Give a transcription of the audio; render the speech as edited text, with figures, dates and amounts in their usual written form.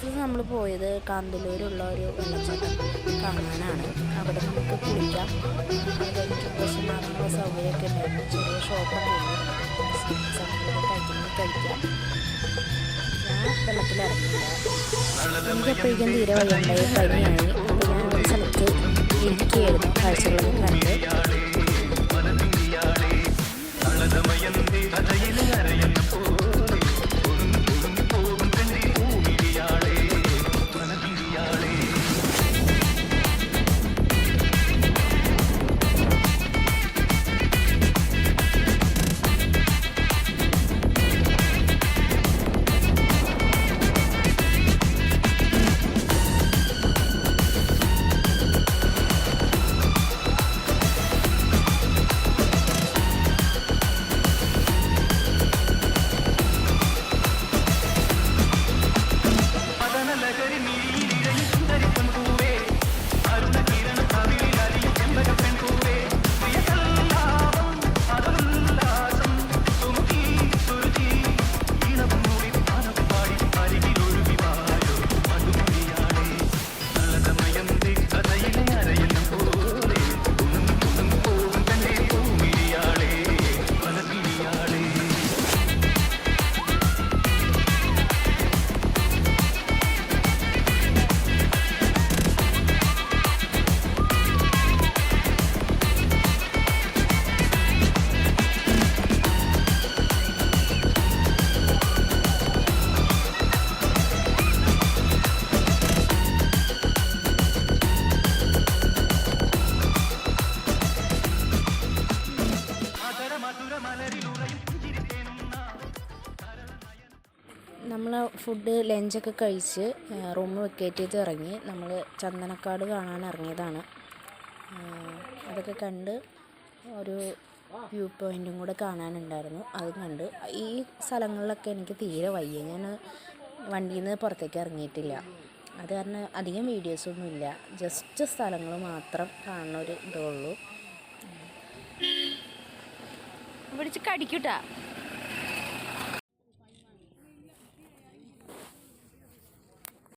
First നമ്മൾ പോയത് കാന്തല്ലൂരുള്ള ഒരു വെള്ളച്ചാട്ടം കാണാനാണ്. അവിടെ നമുക്ക് കുളിക്കാം, അത് കഴിഞ്ഞിട്ട് ഡ്രസ്സ് മാറാനുള്ള സൗകര്യമൊക്കെ ഉണ്ടായിരുന്നു. ചെറിയ ഷോപ്പൊക്കെ ഉണ്ട്, കഴിക്കാം. ഞാൻ വെള്ളത്തിലിറങ്ങിയില്ല, എനിക്കപ്പോഴേക്കും തീരെ വയ്യാണ്ടായി, പനിയായി. അപ്പോൾ ഞാൻ ഒരു സ്ഥലത്ത് ഇരിക്കുകയായിരുന്നു, കാഴ്ചകളൊക്കെ കണ്ട്. നമ്മൾ ഫുഡ് ലഞ്ചൊക്കെ കഴിച്ച് റൂം വെക്കേറ്റ് ചെയ്ത് ഇറങ്ങി. നമ്മൾ ചന്ദനക്കാട് കാണാൻ ഇറങ്ങിയതാണ്. അതൊക്കെ കണ്ട് ഒരു വ്യൂ പോയിൻറ്റും കൂടെ കാണാനുണ്ടായിരുന്നു, അത് കണ്ട്. ഈ സ്ഥലങ്ങളിലൊക്കെ എനിക്ക് തീരെ വയ്യ, ഞാൻ വണ്ടിയിൽ നിന്ന് പുറത്തേക്ക് ഇറങ്ങിയിട്ടില്ല. അത് കാരണം അധികം വീഡിയോസൊന്നുമില്ല, ജസ്റ്റ് സ്ഥലങ്ങൾ മാത്രം കാണുന്ന ഒരു ഇതേ ഉള്ളൂ. പിടിച്ച് കടിക്കൂട്ടാ.